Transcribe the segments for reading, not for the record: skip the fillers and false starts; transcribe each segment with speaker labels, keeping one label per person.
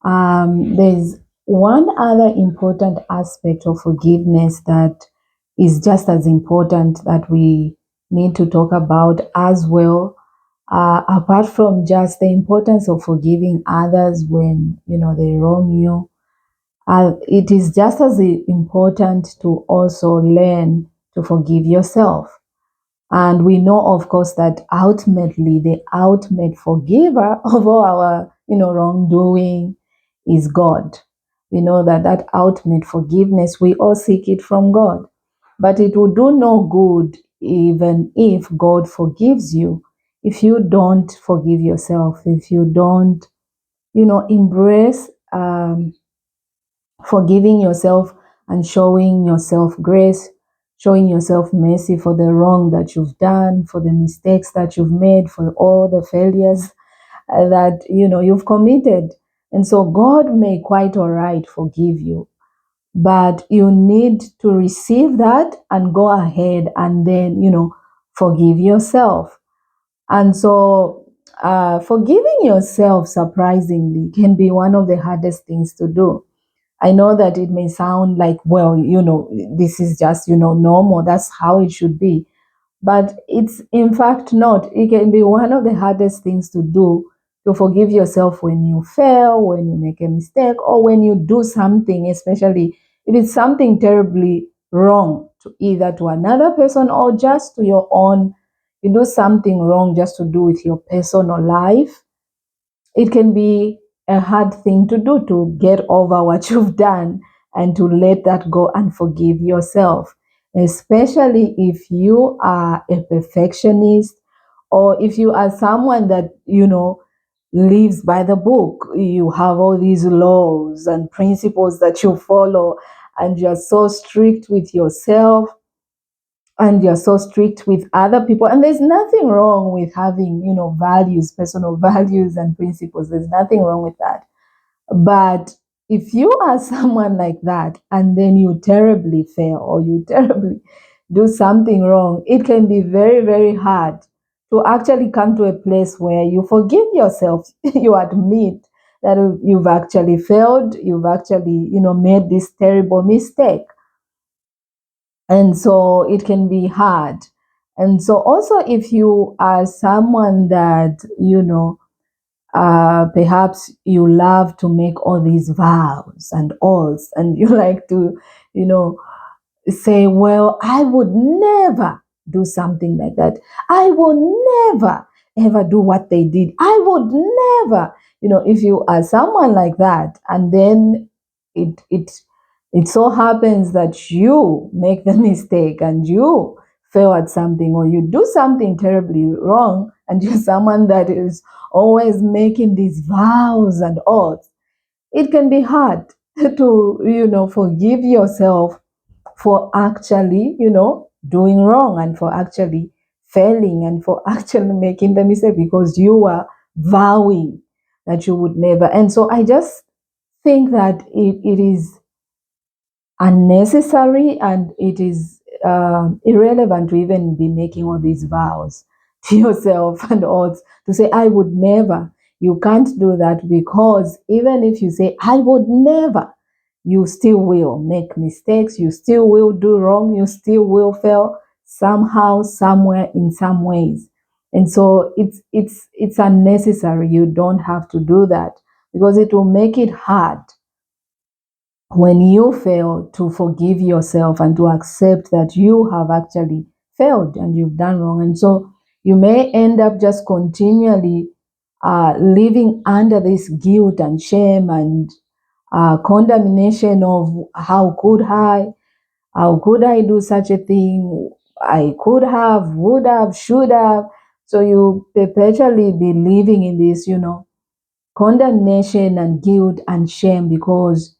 Speaker 1: There's one other important aspect of forgiveness that is just as important that we need to talk about as well. Apart from just the importance of forgiving others when they wrong you, it is just as important to also learn to forgive yourself. And we know, of course, that ultimately the ultimate forgiver of all our, wrongdoing is God. We know that that ultimate forgiveness, we all seek it from God. But it will do no good even if God forgives you, if you don't forgive yourself, if you don't, embrace forgiving yourself and showing yourself grace, showing yourself mercy for the wrong that you've done, for the mistakes that you've made, for all the failures that you've committed. And so God may quite all right forgive you, but you need to receive that and go ahead and then forgive yourself. And so forgiving yourself, surprisingly, can be one of the hardest things to do. I know that it may sound like, well, this is just, normal. That's how it should be. But it's in fact not. It can be one of the hardest things to do, to forgive yourself when you fail, when you make a mistake, or when you do something, especially if it's something terribly wrong to either to another person or just to your own. You do something wrong just to do with your personal life. It can be a hard thing to do, to get over what you've done and to let that go and forgive yourself, especially if you are a perfectionist or if you are someone that lives by the book. You have all these laws and principles that you follow, and you're so strict with yourself and you're so strict with other people. And there's nothing wrong with having values, personal values and principles. There's nothing wrong with that. But if you are someone like that and then you terribly fail or you terribly do something wrong, it can be very, very hard to actually come to a place where you forgive yourself. You admit that you've actually failed, you've actually made this terrible mistake. And so it can be hard. And so also, if you are someone that perhaps you love to make all these vows and oaths, and you like to you know say, well, I would never do something like that. I will never ever do what they did. I would never, if you are someone like that, and then it it it so happens that you make the mistake and you fail at something, or you do something terribly wrong, and you're someone that is always making these vows and oaths, it can be hard to forgive yourself for actually, doing wrong and for actually failing and for actually making the mistake, because you were vowing that you would never. And so I just think that it is unnecessary, and it is irrelevant to even be making all these vows to yourself and oaths to say, I would never. You can't do that, because even if you say, I would never, you still will make mistakes, you still will do wrong, you still will fail somehow, somewhere, in some ways. And so it's unnecessary. You don't have to do that, because it will make it hard when you fail to forgive yourself and to accept that you have actually failed and you've done wrong. And so you may end up just continually living under this guilt and shame and condemnation of how could I do such a thing? I could have, would have, should have. So you perpetually be living in this, condemnation and guilt and shame, because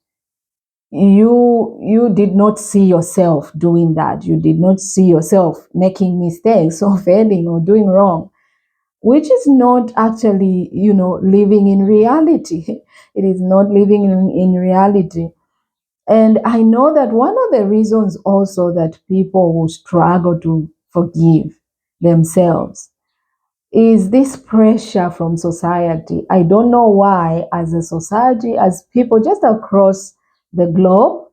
Speaker 1: you did not see yourself doing that. You did not see yourself making mistakes or failing or doing wrong, which is not actually living in reality. It is not living in reality. And I know that one of the reasons also that people will struggle to forgive themselves is this pressure from society. I don't know why, as a society, as people just across the globe,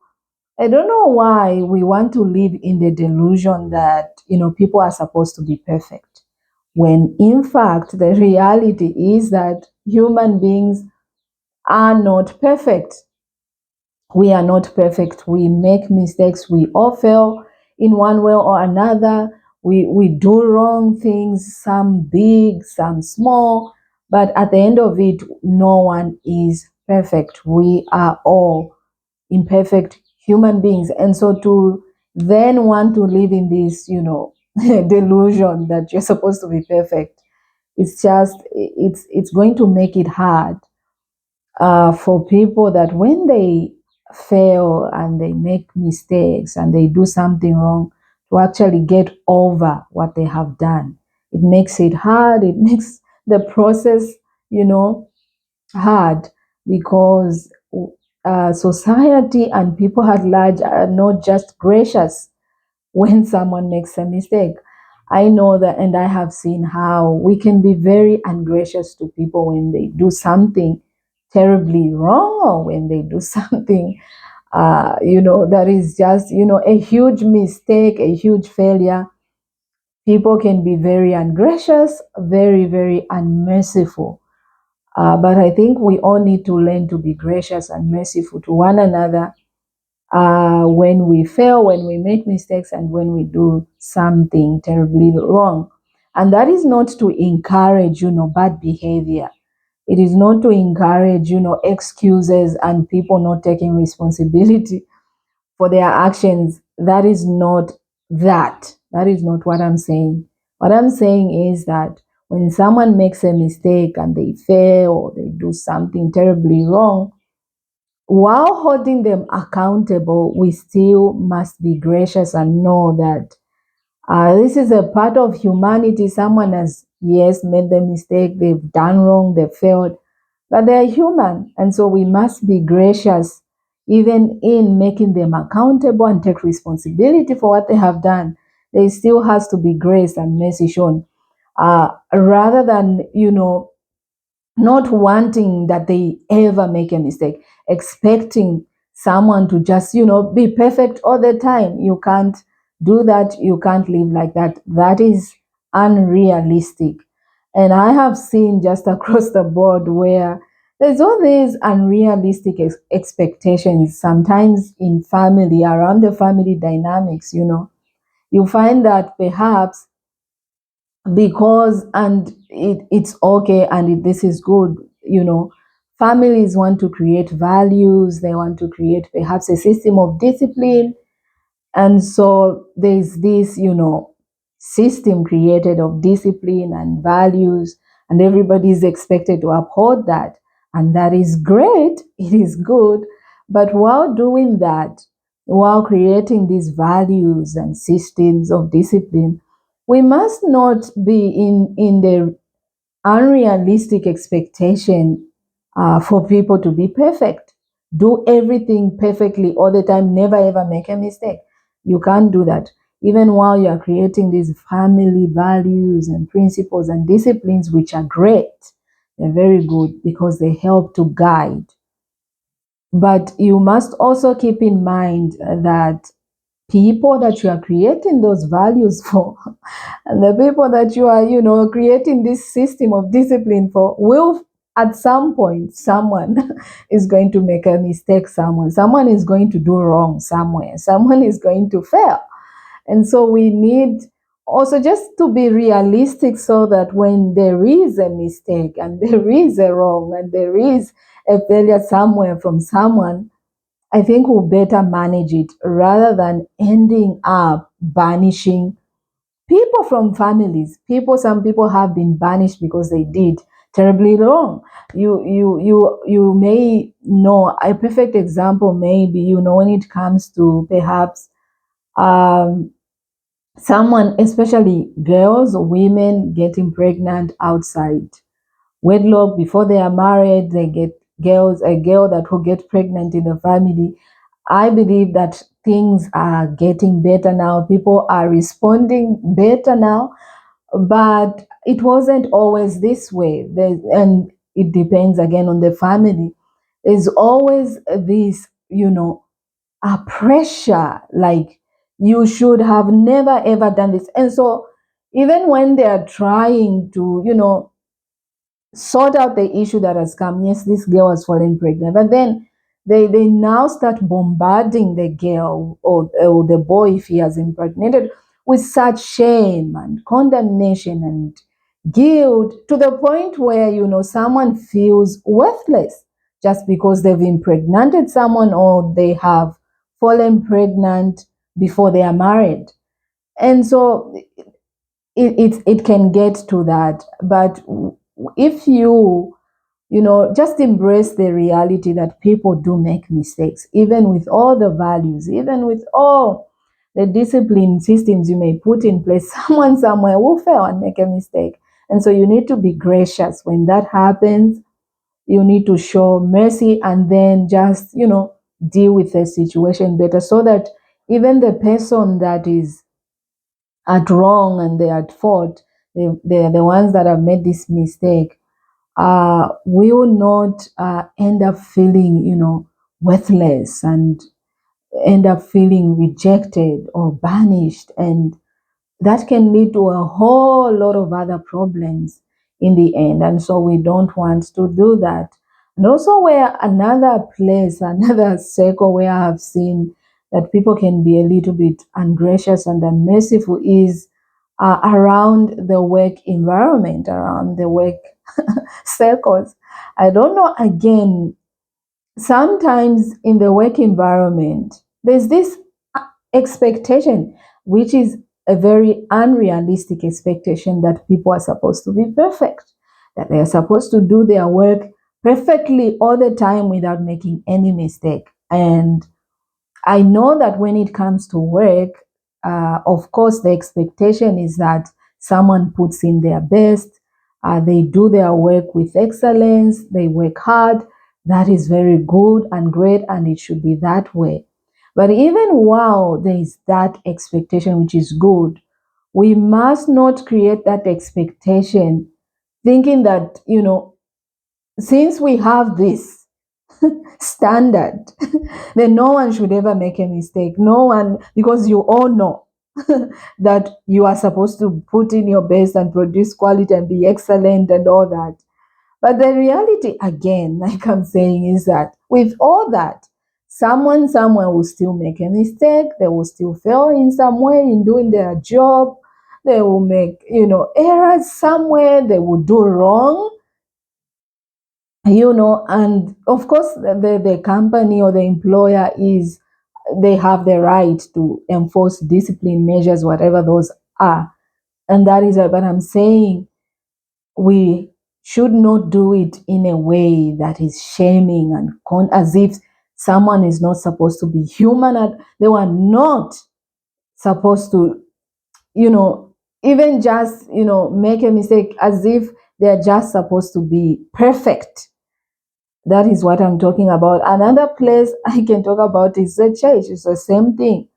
Speaker 1: I don't know why we want to live in the delusion that, people are supposed to be perfect. When in fact, the reality is that human beings are not perfect. We are not perfect. We make mistakes. We all fail in one way or another. We do wrong things, some big, some small, but at the end of it, no one is perfect. We are all imperfect human beings. And so to then want to live in this, delusion that you're supposed to be perfect, it's going to make it hard for people that when they fail and they make mistakes and they do something wrong, to actually get over what they have done. It makes it hard. It makes the process, you know, hard, because society and people at large are not just gracious when someone makes a mistake. I know that, and I have seen how we can be very ungracious to people when they do something terribly wrong, or when they do something, that is just, a huge mistake, a huge failure. People can be very ungracious, very, very unmerciful. But I think we all need to learn to be gracious and merciful to one another when we fail, when we make mistakes, and when we do something terribly wrong. And that is not to encourage, bad behavior. It is not to encourage, excuses and people not taking responsibility for their actions. That is not that. That is not what I'm saying. What I'm saying is that when someone makes a mistake and they fail or they do something terribly wrong, while holding them accountable, we still must be gracious and know that this is a part of humanity. Someone has, yes, made the mistake, they've done wrong, they've failed, but they're human. And so we must be gracious even in making them accountable and take responsibility for what they have done. There still has to be grace and mercy shown, rather than, not wanting that they ever make a mistake, expecting someone to just, be perfect all the time. You can't do that. You can't live like that. That is unrealistic. And I have seen just across the board where there's all these unrealistic expectations, sometimes in family, around the family dynamics. You find that perhaps because, and it's okay, and this is good, families want to create values, they want to create perhaps a system of discipline. And so there's this, system created of discipline and values, and everybody is expected to uphold that. And that is great, it is good. But while doing that, while creating these values and systems of discipline, we must not be in the unrealistic expectation for people to be perfect. Do everything perfectly all the time, never ever make a mistake. You can't do that. Even while you are creating these family values and principles and disciplines, which are great, they're very good because they help to guide. But you must also keep in mind that people that you are creating those values for and the people that you are, creating this system of discipline for will, at some point, someone is going to make a mistake. Someone is going to do wrong somewhere. Someone is going to fail. And so we need also just to be realistic, so that when there is a mistake and there is a wrong and there is a failure somewhere from someone, I think we'll better manage it rather than ending up banishing people from families. Some people have been banished because they did terribly wrong. You may know a perfect example, maybe, when it comes to perhaps um, someone, especially girls or women, getting pregnant outside wedlock before they are married. They get a girl that will get pregnant in the family. I believe that things are getting better now. People are responding better now, But it wasn't always this way. And it depends again on the family. There's always this, a pressure, like you should have never ever done this. And so even when they are trying to, sort out the issue that has come. Yes, this girl has fallen pregnant, but then they now start bombarding the girl, or the boy, if he has impregnated, with such shame and condemnation and guilt, to the point where someone feels worthless just because they've impregnated someone, or they have fallen pregnant before they are married. And so it can get to that. But if you just embrace the reality that people do make mistakes, even with all the values, even with all the discipline systems you may put in place, someone somewhere will fail and make a mistake. And so you need to be gracious when that happens. You need to show mercy, and then just deal with the situation better, so that even the person that is at wrong and they are at fault, they're the ones that have made this mistake, will not end up feeling, worthless, and end up feeling rejected or banished. And that can lead to a whole lot of other problems in the end. And so we don't want to do that. And also, where another place, another circle where I have seen that people can be a little bit ungracious and unmerciful is around the work environment, around the work circles. I don't know, again, sometimes in the work environment, there's this expectation, which is a very unrealistic expectation, that people are supposed to be perfect, that they are supposed to do their work perfectly all the time without making any mistake. And I know that when it comes to work, of course, the expectation is that someone puts in their best, they do their work with excellence, they work hard. That is very good and great, and it should be that way. But even while there is that expectation, which is good, we must not create that expectation thinking that, since we have this standard, then no one should ever make a mistake. No one, because you all know that you are supposed to put in your best and produce quality and be excellent and all that. But the reality, again, like I'm saying, is that with all that, someone somewhere will still make a mistake. They will still fail in some way in doing their job. They will make, errors somewhere. They will do wrong, and of course the company or the employer they have the right to enforce discipline measures, whatever those are. And that is what I'm saying. We should not do it in a way that is shaming and as if someone is not supposed to be human, and they were not supposed to, even just, make a mistake, as if they're just supposed to be perfect. That is what I'm talking about. Another place I can talk about is the church. It's the same thing,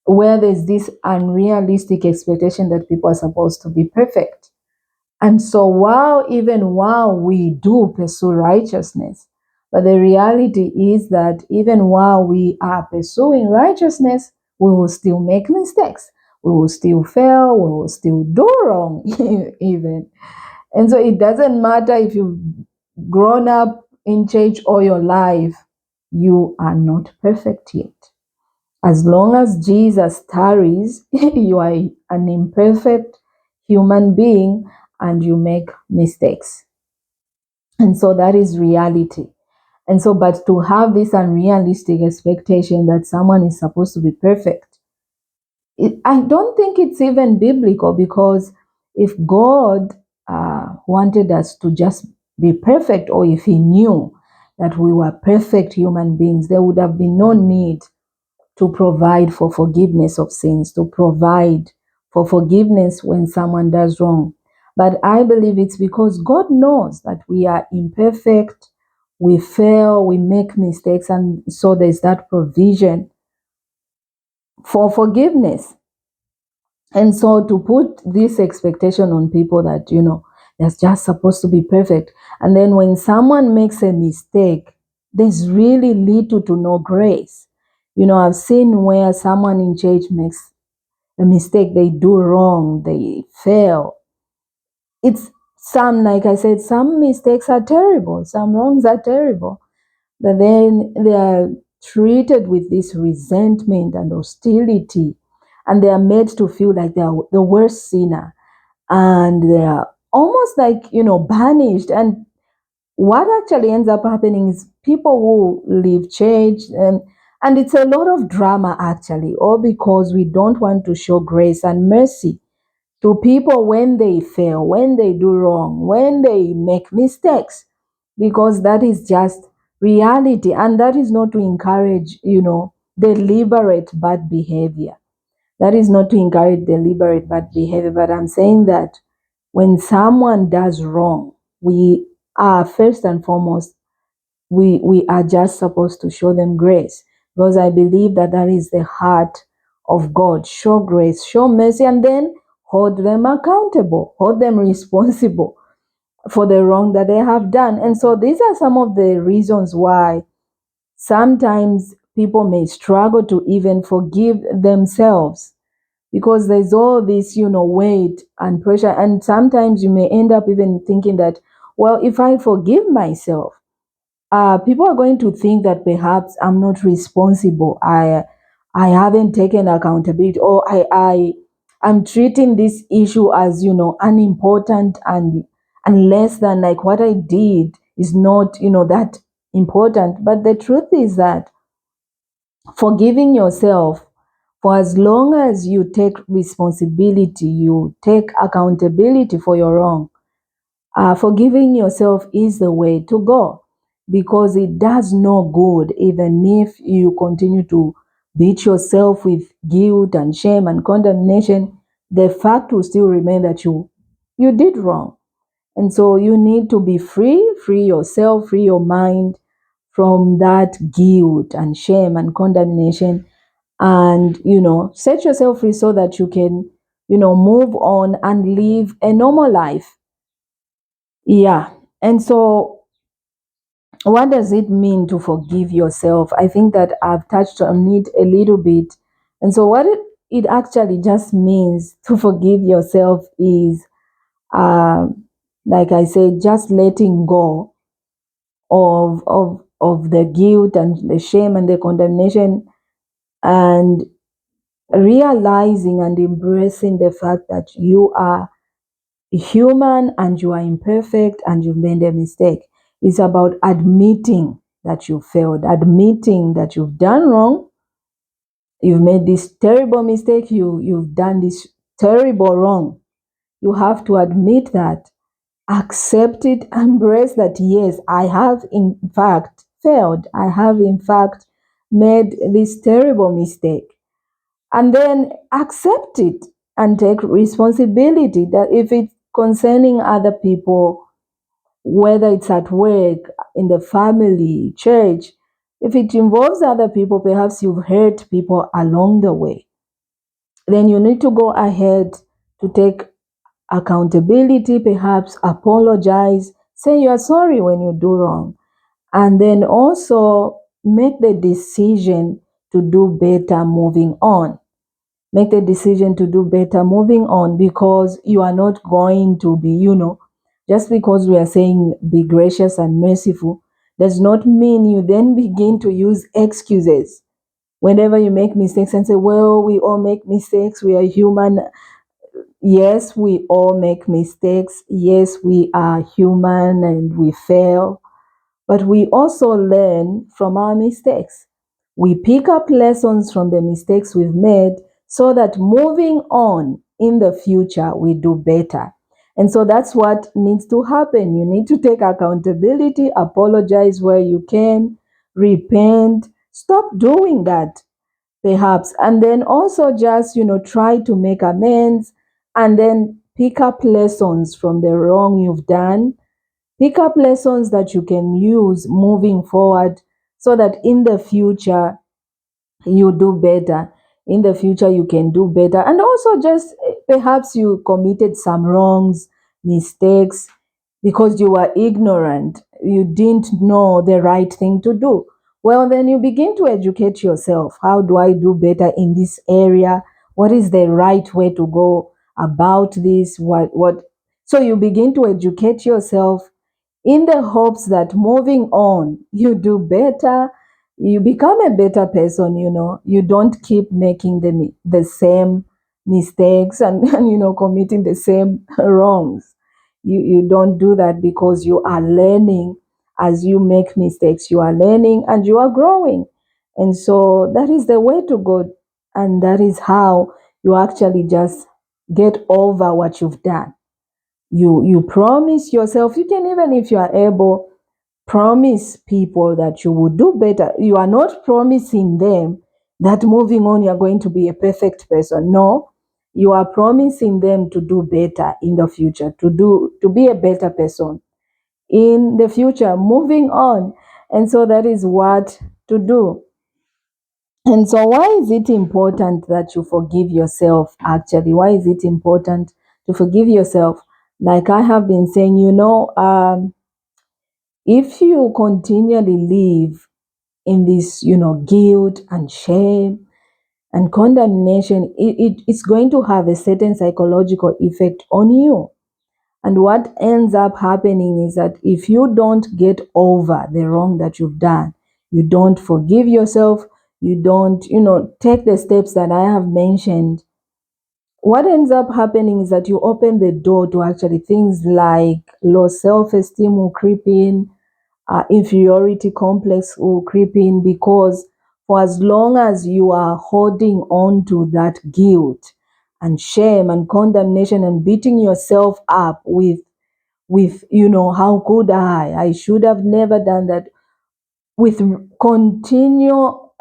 Speaker 1: where there's this unrealistic expectation that people are supposed to be perfect. And so even while we do pursue righteousness, but the reality is that even while we are pursuing righteousness, we will still make mistakes. We will still fail. We will still do wrong, even. And so it doesn't matter if you've grown up in church all your life, you are not perfect yet. As long as Jesus tarries, you are an imperfect human being and you make mistakes. And so that is reality. And so, but to have this unrealistic expectation that someone is supposed to be perfect, I don't think it's even biblical, because if God wanted us to just be perfect, or if He knew that we were perfect human beings, there would have been no need to provide for forgiveness of sins, to provide for forgiveness when someone does wrong. But I believe it's because God knows that we are imperfect, we fail, we make mistakes, and so there's that provision for forgiveness. And so to put this expectation on people that, they're just supposed to be perfect. And then when someone makes a mistake, there's really little to no grace. I've seen where someone in church makes a mistake, they do wrong, they fail. It's some, like I said, some mistakes are terrible, some wrongs are terrible, but then they are treated with this resentment and hostility, and they are made to feel like they are the worst sinner, and they are almost like, banished. And what actually ends up happening is people who leave church, and it's a lot of drama actually, all because we don't want to show grace and mercy to people when they fail, when they do wrong, when they make mistakes, because that is just reality. And that is not to encourage, deliberate bad behavior. That is not to encourage deliberate bad behavior. But I'm saying that when someone does wrong, we are first and foremost, we are just supposed to show them grace, because I believe that that is the heart of God. Show grace, show mercy, and then hold them accountable, hold them responsible for the wrong that they have done. And so these are some of the reasons why sometimes people may struggle to even forgive themselves, because there's all this, weight and pressure. And sometimes you may end up even thinking that, well, if I forgive myself, people are going to think that perhaps I'm not responsible. I haven't taken accountability, or I'm treating this issue as, unimportant, and less than, like, what I did is not, that important. But the truth is that forgiving yourself, for as long as you take responsibility, you take accountability for your wrong, forgiving yourself is the way to go, because it does no good even if you continue to beat yourself with guilt and shame and condemnation. The fact will still remain that you did wrong. And so you need to be free yourself, free your mind from that guilt and shame and condemnation, and set yourself free so that you can move on and live a normal life. Yeah. And so, what does it mean to forgive yourself? I think that I've touched on it a little bit. And so, what it actually just means to forgive yourself is, like I said, just letting go of the guilt and the shame and the condemnation, and realizing and embracing the fact that you are human and you are imperfect and you've made a mistake. It's about admitting that you failed, admitting that you've done wrong, you've made this terrible mistake, you've done this terrible wrong. You have to admit that, accept it, embrace that, yes, I have in fact failed. I have in fact made this terrible mistake. And then accept it and take responsibility, that if it's concerning other people, whether it's at work, in the family, church, if it involves other people, perhaps you've hurt people along the way, then you need to go ahead to take accountability, perhaps apologize, say you're sorry when you do wrong, and then also make the decision to do better moving on. Make the decision to do better moving on, because you are not going to be, just because we are saying be gracious and merciful, does not mean you then begin to use excuses whenever you make mistakes and say, well, we all make mistakes, we are human. Yes, we all make mistakes. Yes, we are human and we fail, but we also learn from our mistakes. We pick up lessons from the mistakes we've made, so that moving on in the future, we do better. And so that's what needs to happen. You need to take accountability, apologize where you can, repent, stop doing that perhaps, and then also just, try to make amends, and then pick up lessons from the wrong you've done. Pick up lessons that you can use moving forward, so that in the future you do better. in the future you can do better. And also, just perhaps you committed some wrongs, mistakes, because you were ignorant, you didn't know the right thing to do. Well, then you begin to educate yourself. How do I do better in this area? What is the right way to go about this? What So you begin to educate yourself in the hopes that moving on, you do better, you become a better person. You don't keep making the same mistakes, and committing the same wrongs. You don't do that, because you are learning. As you make mistakes, you are learning and you are growing. And so that is the way to go. And that is how you actually just get over what you've done. You promise yourself. You can, even if you are able, promise people that you will do better. You are not promising them that moving on you are going to be a perfect person. No, you are promising them to do better in the future, to be a better person in the future, moving on. And so that is what to do. And so, why is it important that you forgive yourself? Actually, why is it important to forgive yourself? Like I have been saying, if you continually live in this, guilt and shame and condemnation, it's going to have a certain psychological effect on you. And what ends up happening is that if you don't get over the wrong that you've done, you don't forgive yourself, you don't, take the steps that I have mentioned, what ends up happening is that you open the door to actually things like low self-esteem will creep in, inferiority complex will creep in, because for as long as you are holding on to that guilt and shame and condemnation and beating yourself up with how could I should have never done that, with continual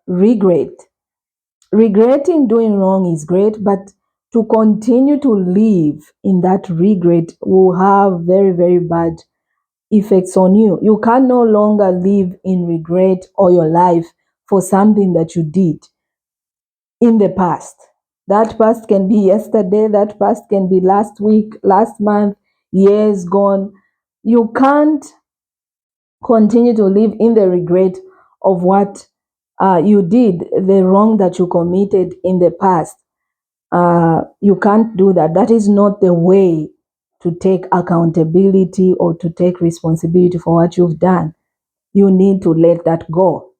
Speaker 1: regret. Regretting doing wrong is great, but to continue to live in that regret will have very, very bad effects on you. You can no longer live in regret all your life for something that you did in the past. That past can be yesterday, that past can be last week, last month, years gone. You can't continue to live in the regret of what you did, the wrong that you committed in the past. You can't do that. That is not the way to take accountability or to take responsibility for what you've done. You need to let that go.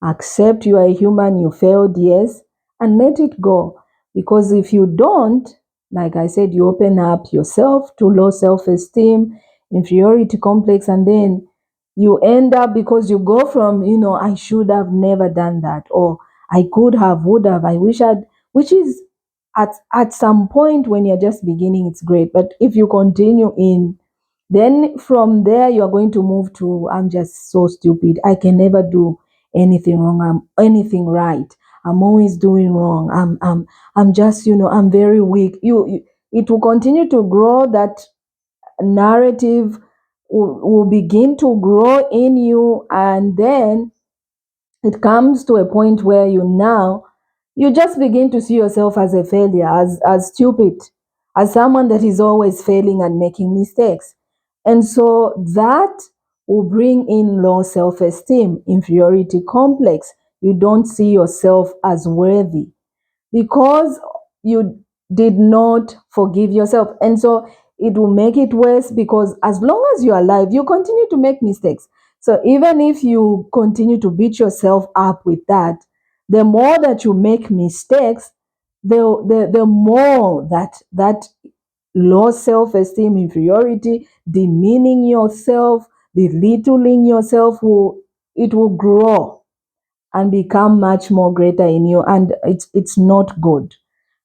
Speaker 1: Accept you are a human, you failed, yes, and let it go. Because if you don't, like I said, you open up yourself to low self esteem, inferiority complex, and then you end up, because you go from, I should have never done that, or I could have, would have, I wish I'd, which is at some point when you're just beginning, it's great. But if you continue in, then from there, you're going to move to, I'm just so stupid. I can never do anything wrong. Anything right. I'm always doing wrong. I'm just, I'm very weak. It will continue to grow. That narrative will begin to grow in you. And then it comes to a point where you just begin to see yourself as a failure, as stupid, as someone that is always failing and making mistakes. And so that will bring in low self-esteem, inferiority complex. You don't see yourself as worthy, because you did not forgive yourself. And so it will make it worse, because as long as you're alive, you continue to make mistakes. So even if you continue to beat yourself up with that, the more that you make mistakes, the more that low self-esteem, inferiority, demeaning yourself, belittling yourself, will grow and become much more greater in you, and it's not good.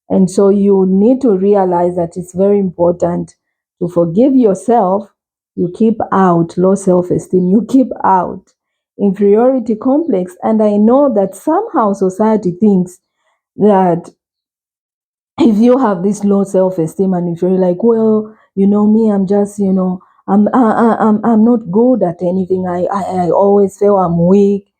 Speaker 1: And so you need to realize that it's very important to forgive yourself. You keep out low self-esteem, you keep out inferiority complex. And I know that somehow society thinks that if you have this low self-esteem, and if you're like, well, me, I'm just, I'm not good at anything. I always feel I'm weak.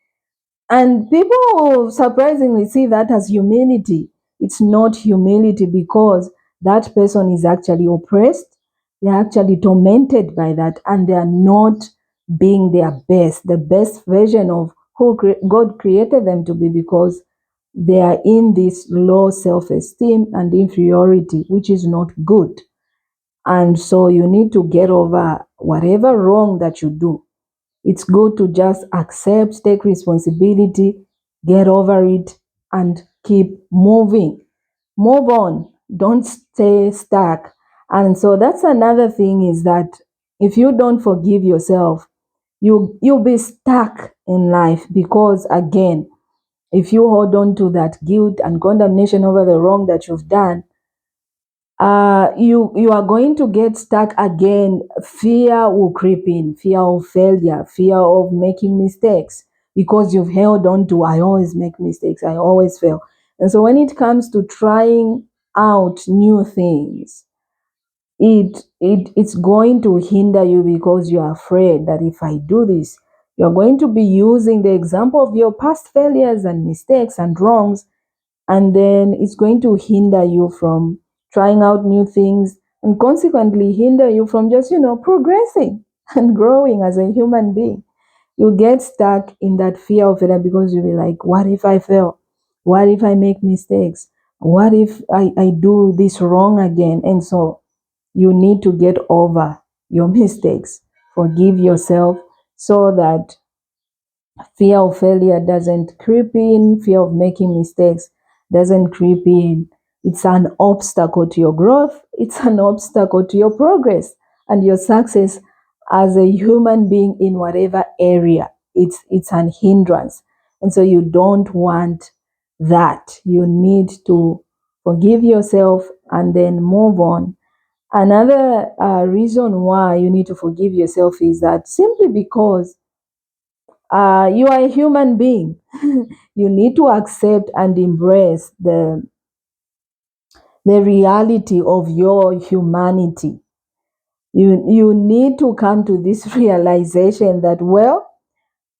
Speaker 1: And people surprisingly see that as humility. It's not humility because that person is actually oppressed. They're actually tormented by that, and they are not being their best, the best version of who God created them to be, because they are in this low self esteem and inferiority, which is not good. And so you need to get over whatever wrong that you do. It's good to just accept, take responsibility, get over it, and keep moving. Move on. Don't stay stuck. And so that's another thing, is that if you don't forgive yourself, you'll be stuck in life, because again, if you hold on to that guilt and condemnation over the wrong that you've done, you are going to get stuck again. Fear will creep in, fear of failure, fear of making mistakes, because you've held on to, I always make mistakes, I always fail. And so when it comes to trying out new things, it's going to hinder you, because you're afraid that if I do this, you're going to be using the example of your past failures and mistakes and wrongs, and then it's going to hinder you from trying out new things, and consequently hinder you from just progressing and growing as a human being. You get stuck in that fear of failure, because you'll be like, what if I fail? What if I make mistakes? What if I do this wrong again? And so you need to get over your mistakes, forgive yourself, so that fear of failure doesn't creep in, fear of making mistakes doesn't creep in. It's an obstacle to your growth, it's an obstacle to your progress and your success as a human being in whatever area. It's an hindrance. And so you don't want that. You need to forgive yourself and then move on. Another reason why you need to forgive yourself is that simply because you are a human being. You need to accept and embrace the reality of your humanity. You need to come to this realization that, well,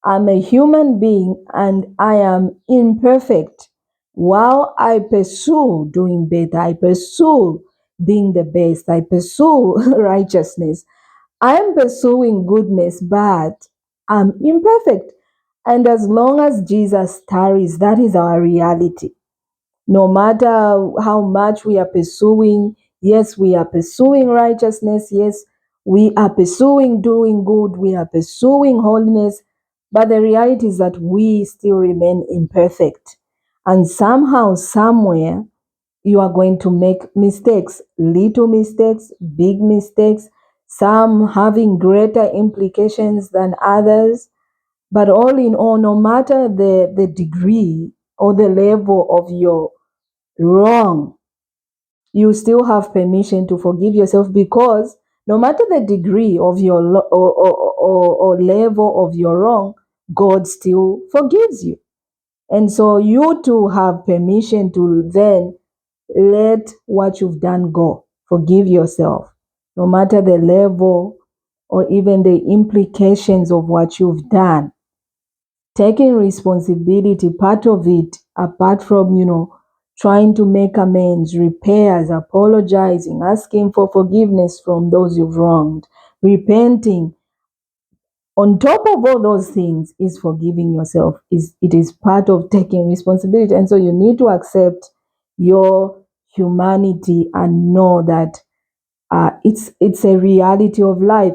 Speaker 1: I'm a human being and I am imperfect. While I pursue doing better, I pursue being the best, I pursue righteousness, I'm pursuing goodness, but I'm imperfect. And as long as Jesus tarries, that is our reality. No matter how much we are pursuing, yes, we are pursuing righteousness, yes, we are pursuing doing good, we are pursuing holiness, but the reality is that we still remain imperfect. And somehow, somewhere, you are going to make mistakes, little mistakes, big mistakes, some having greater implications than others. But all in all, no matter the degree or the level of your wrong, you still have permission to forgive yourself, because no matter the degree of your or level of your wrong, God still forgives you. And so you too have permission to then let what you've done go. Forgive yourself, no matter the level or even the implications of what you've done. Taking responsibility, part of it, apart from, trying to make amends, repairs, apologizing, asking for forgiveness from those you've wronged, repenting. On top of all those things is forgiving yourself. It is part of taking responsibility. And so you need to accept your humanity and know that it's a reality of life.